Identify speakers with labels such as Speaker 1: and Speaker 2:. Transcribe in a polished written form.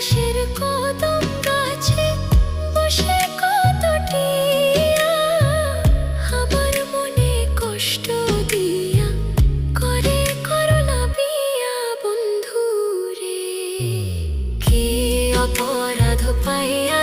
Speaker 1: পাশের কদম গাছে বসে কতটিয়া আমার মনে কষ্ট দিয়া করে করলা বিয়া বন্ধু রে। কি অপরাধ পাইয়া